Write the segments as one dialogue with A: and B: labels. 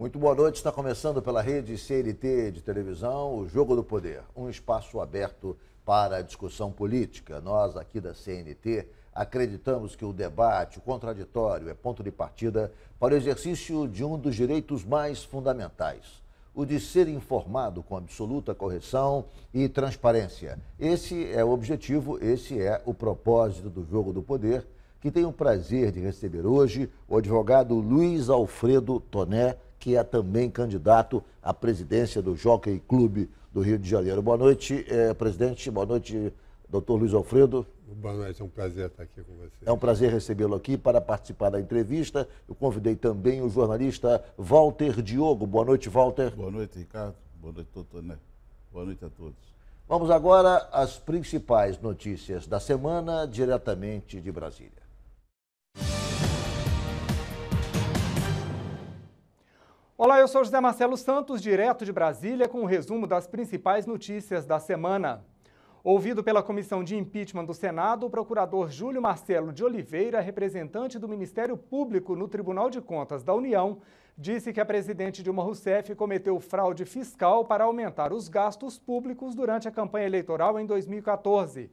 A: Muito boa noite, está começando pela rede CNT de televisão, o Jogo do Poder, um espaço aberto para a discussão política. Nós aqui da CNT acreditamos que o debate, o contraditório, é ponto de partida para o exercício de um dos direitos mais fundamentais, o de ser informado com absoluta correção e transparência. Esse é o objetivo, esse é o propósito do Jogo do Poder, que tenho o prazer de receber hoje o advogado Luiz Alfredo Toné, que é também candidato à presidência do Jockey Clube do Rio de Janeiro. Boa noite, presidente. Boa noite, doutor Luiz Alfredo.
B: Boa noite, é um prazer estar aqui com você.
A: É um prazer recebê-lo aqui para participar da entrevista. Eu convidei também o jornalista Walter Diogo. Boa noite, Walter.
C: Boa noite, Ricardo. Boa noite, doutor Toné. Boa noite a todos.
A: Vamos agora às principais notícias da semana, diretamente de Brasília.
D: Olá, eu sou José Marcelo Santos, direto de Brasília, com o resumo das principais notícias da semana. Ouvido pela Comissão de Impeachment do Senado, o procurador Júlio Marcelo de Oliveira, representante do Ministério Público no Tribunal de Contas da União, disse que a presidente Dilma Rousseff cometeu fraude fiscal para aumentar os gastos públicos durante a campanha eleitoral em 2014.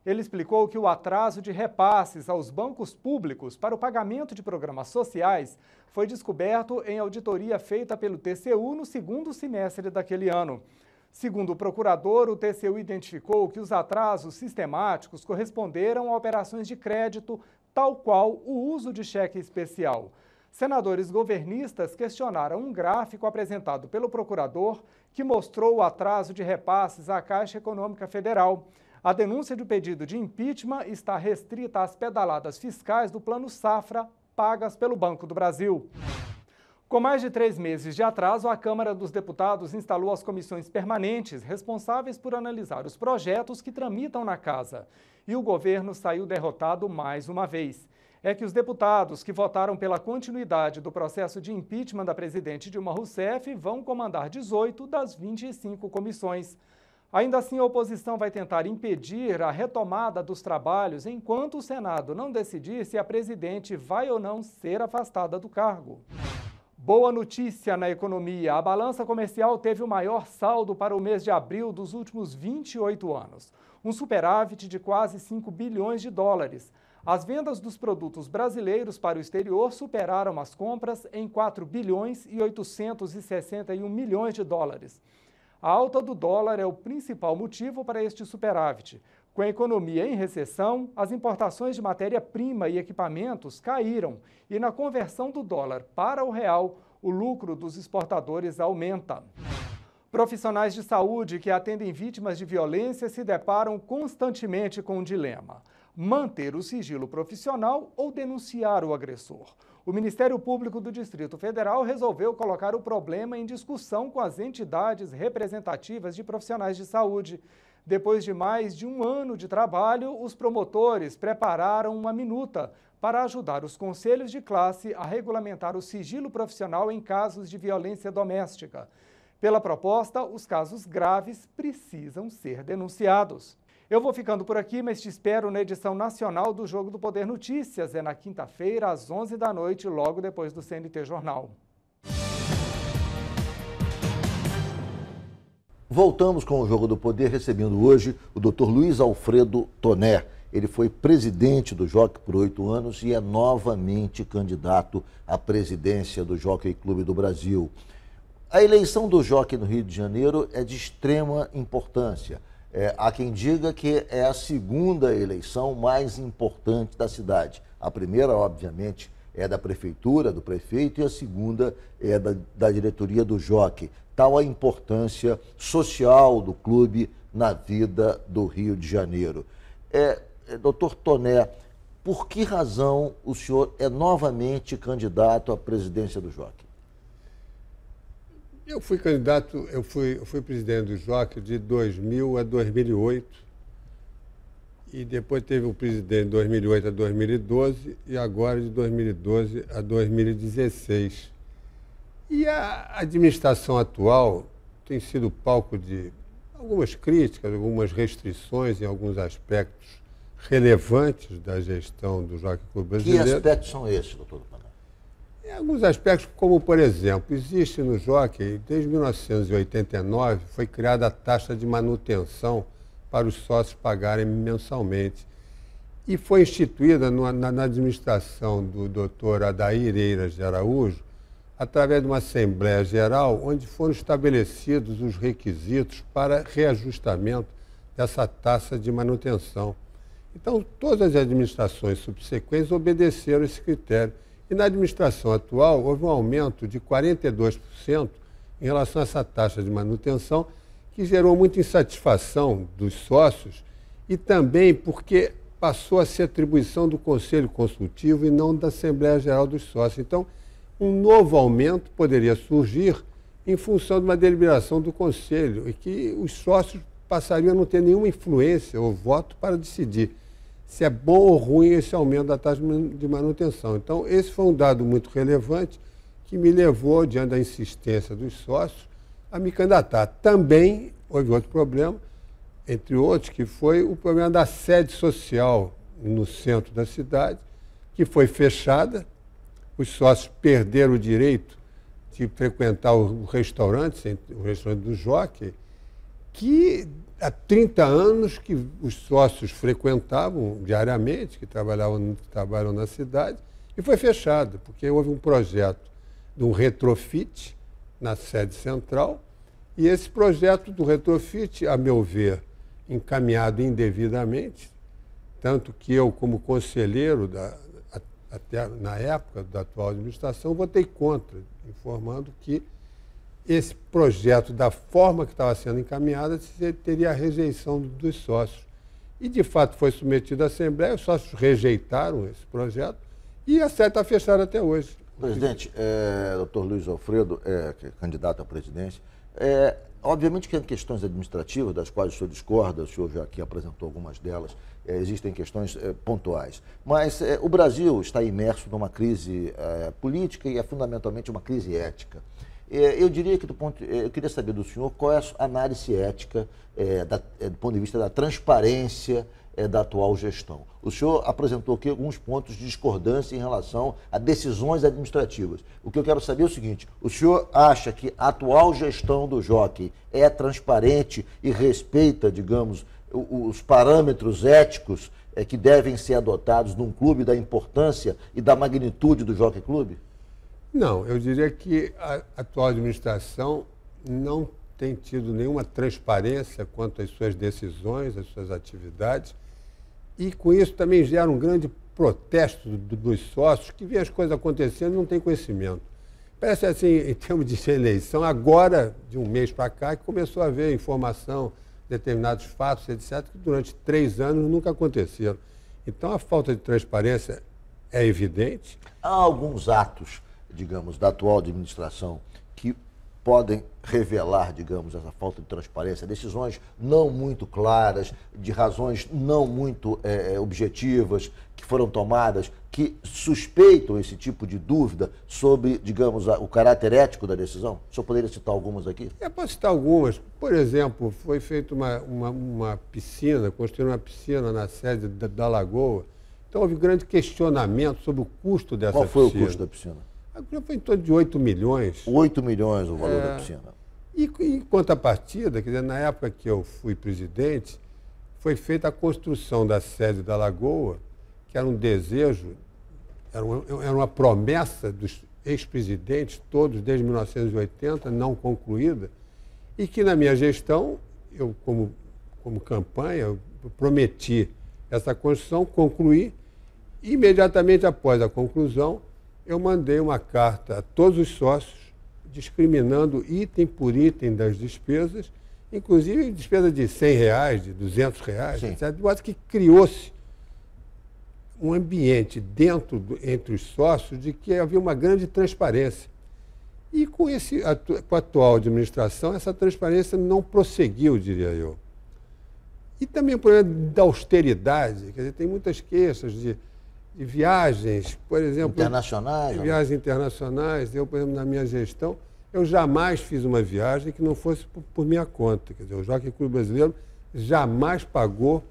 D: Ele explicou que o atraso de repasses aos bancos públicos para o pagamento de programas sociais foi descoberto em auditoria feita pelo TCU no segundo semestre daquele ano. Segundo o procurador, o TCU identificou que os atrasos sistemáticos corresponderam a operações de crédito, tal qual o uso de cheque especial. Senadores governistas questionaram um gráfico apresentado pelo procurador que mostrou o atraso de repasses à Caixa Econômica Federal. A denúncia do pedido de impeachment está restrita às pedaladas fiscais do Plano Safra, pagas pelo Banco do Brasil. Com mais de 3 meses de atraso, a Câmara dos Deputados instalou as comissões permanentes responsáveis por analisar os projetos que tramitam na casa. E o governo saiu derrotado mais uma vez. É que os deputados que votaram pela continuidade do processo de impeachment da presidente Dilma Rousseff vão comandar 18 das 25 comissões. Ainda assim, a oposição vai tentar impedir a retomada dos trabalhos enquanto o Senado não decidir se a presidente vai ou não ser afastada do cargo. Boa notícia na economia. A balança comercial teve o maior saldo para o mês de abril dos últimos 28 anos. Um superávit de quase 5 bilhões de dólares. As vendas dos produtos brasileiros para o exterior superaram as compras em 4 bilhões e 861 milhões de dólares. A alta do dólar é o principal motivo para este superávit. Com a economia em recessão, as importações de matéria-prima e equipamentos caíram e na conversão do dólar para o real, o lucro dos exportadores aumenta. Profissionais de saúde que atendem vítimas de violência se deparam constantemente com um dilema: manter o sigilo profissional ou denunciar o agressor. O Ministério Público do Distrito Federal resolveu colocar o problema em discussão com as entidades representativas de profissionais de saúde. Depois de mais de 1 ano de trabalho, os promotores prepararam uma minuta para ajudar os conselhos de classe a regulamentar o sigilo profissional em casos de violência doméstica. Pela proposta, os casos graves precisam ser denunciados. Eu vou ficando por aqui, mas te espero na edição nacional do Jogo do Poder Notícias. É na quinta-feira, às 11 da noite, logo depois do CNT Jornal.
A: Voltamos com o Jogo do Poder, recebendo hoje o Dr. Luiz Alfredo Toné. Ele foi presidente do Jockey por 8 anos e é novamente candidato à presidência do Jockey Clube do Brasil. A eleição do Jockey no Rio de Janeiro é de extrema importância. Há quem diga que é a segunda eleição mais importante da cidade. A primeira, obviamente, é da prefeitura, do prefeito, e a segunda é da diretoria do Jockey. Tal a importância social do clube na vida do Rio de Janeiro. Doutor Toné, por que razão o senhor é novamente candidato à presidência do Jockey?
B: Eu fui presidente do Jockey de 2000 a 2008 e depois teve um presidente de 2008 a 2012 e agora de 2012 a 2016. E a administração atual tem sido palco de algumas críticas, algumas restrições em alguns aspectos relevantes da gestão do Jockey Clube Brasileiro.
A: Que aspectos são esses, doutor Toné?
B: Em alguns aspectos, como, por exemplo, existe no Jockey, desde 1989, foi criada a taxa de manutenção para os sócios pagarem mensalmente. E foi instituída na administração do Dr. Adair Eiras de Araújo, através de uma Assembleia Geral, onde foram estabelecidos os requisitos para reajustamento dessa taxa de manutenção. Então, todas as administrações subsequentes obedeceram esse critério. E na administração atual, houve um aumento de 42% em relação a essa taxa de manutenção, que gerou muita insatisfação dos sócios e também porque passou a ser atribuição do Conselho Consultivo e não da Assembleia Geral dos Sócios. Então, um novo aumento poderia surgir em função de uma deliberação do Conselho e que os sócios passariam a não ter nenhuma influência ou voto para decidir se é bom ou ruim esse aumento da taxa de manutenção. Então, esse foi um dado muito relevante que me levou, diante da insistência dos sócios, a me candidatar. Também houve outro problema, entre outros, que foi o problema da sede social no centro da cidade, que foi fechada, os sócios perderam o direito de frequentar o restaurante do Jockey, que há 30 anos que os sócios frequentavam diariamente, que trabalham na cidade, e foi fechado, porque houve um projeto de um retrofit na sede central, e esse projeto do retrofit, a meu ver, encaminhado indevidamente, tanto que eu, como conselheiro, até na época da atual administração, votei contra, informando que esse projeto, da forma que estava sendo encaminhada, teria a rejeição dos sócios. E, de fato, foi submetido à Assembleia, os sócios rejeitaram esse projeto e a sede está fechada até hoje.
A: Presidente, doutor Luiz Alfredo, que é candidato à presidência, obviamente que tem questões administrativas, das quais o senhor discorda, o senhor já aqui apresentou algumas delas, existem questões pontuais. Mas o Brasil está imerso numa crise política e é fundamentalmente uma crise ética. Eu diria que, eu queria saber do senhor qual é a análise ética do ponto de vista da transparência da atual gestão. O senhor apresentou aqui alguns pontos de discordância em relação a decisões administrativas. O que eu quero saber é o seguinte: o senhor acha que a atual gestão do Jockey é transparente e respeita, digamos, os parâmetros éticos que devem ser adotados num clube da importância e da magnitude do Jockey Clube?
B: Não, eu diria que a atual administração não tem tido nenhuma transparência quanto às suas decisões, às suas atividades, e com isso também gera um grande protesto dos sócios que vê as coisas acontecendo e não tem conhecimento. Parece assim, em termos de eleição, agora, de um mês para cá, que começou a haver informação, determinados fatos, etc., que durante 3 anos nunca aconteceram. Então, a falta de transparência é evidente.
A: Há alguns atos, digamos, da atual administração que podem revelar, digamos, essa falta de transparência, decisões não muito claras, de razões não muito objetivas, que foram tomadas, que suspeitam esse tipo de dúvida sobre, digamos, o caráter ético da decisão? O senhor poderia citar algumas aqui?
B: Eu posso citar algumas. Por exemplo, foi feita uma piscina, construíram uma piscina na sede da Lagoa. Então houve grande questionamento sobre o custo dessa piscina.
A: Qual foi o custo da piscina?
B: Foi em torno de 8 milhões.
A: 8 milhões o valor da piscina.
B: E em contrapartida, quer dizer, na época que eu fui presidente, foi feita a construção da sede da Lagoa, que era um desejo, era uma promessa dos ex-presidentes, todos desde 1980, não concluída, e que na minha gestão, eu como campanha, eu prometi essa construção, concluí, e imediatamente após a conclusão, eu mandei uma carta a todos os sócios, discriminando item por item das despesas, inclusive despesa de R$100, de R$200, etc., de modo que criou-se um ambiente entre os sócios de que havia uma grande transparência. E com a atual administração, essa transparência não prosseguiu, diria eu. E também o problema da austeridade, quer dizer, tem muitas queixas de viagens, por exemplo...
A: Internacionais?
B: Viagens internacionais. Eu, por exemplo, na minha gestão, eu jamais fiz uma viagem que não fosse por minha conta. Quer dizer, o Jockey Clube Brasileiro jamais pagou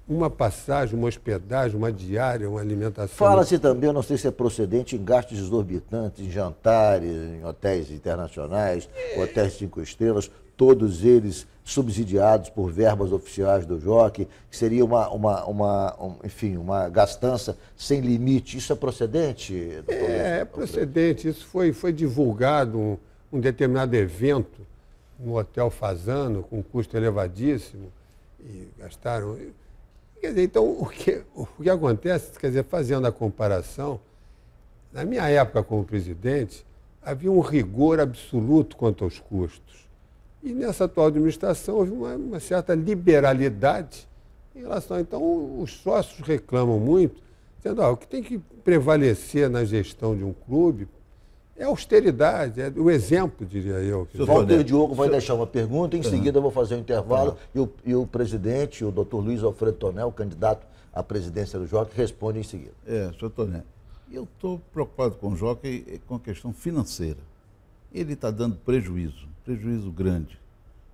B: uma passagem, uma hospedagem, uma diária, uma alimentação.
A: Fala-se também, eu não sei se é procedente, em gastos exorbitantes, em jantares, em hotéis internacionais, hotéis 5 estrelas, todos eles subsidiados por verbas oficiais do Jockey, que seria enfim, uma gastança sem limite. Isso é procedente, doutor?
B: É procedente. Isso foi divulgado um determinado evento no Hotel Fasano, com custo elevadíssimo, e gastaram... Quer dizer, então, o que acontece, quer dizer, fazendo a comparação, na minha época como presidente, havia um rigor absoluto quanto aos custos. E nessa atual administração houve uma certa liberalidade em relação... Então, os sócios reclamam muito, dizendo, o que tem que prevalecer na gestão de um clube é a austeridade, é o exemplo, diria eu.
A: O Walter Diogo vai deixar uma pergunta, em seguida eu vou fazer um intervalo e o presidente, o doutor Luiz Alfredo Toné, o candidato à presidência do Jockey, responde em seguida.
C: Senhor Toné, eu estou preocupado com o Jockey com a questão financeira. Ele está dando prejuízo grande.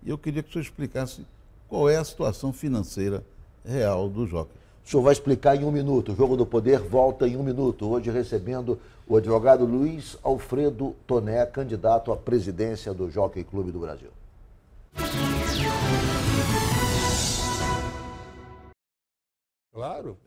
C: E eu queria que o senhor explicasse qual é a situação financeira real do Jockey.
A: O senhor vai explicar em 1 minuto. O Jogo do Poder volta em 1 minuto. Hoje recebendo o advogado Luiz Alfredo Toné, candidato à presidência do Jockey Clube do Brasil.
B: Claro.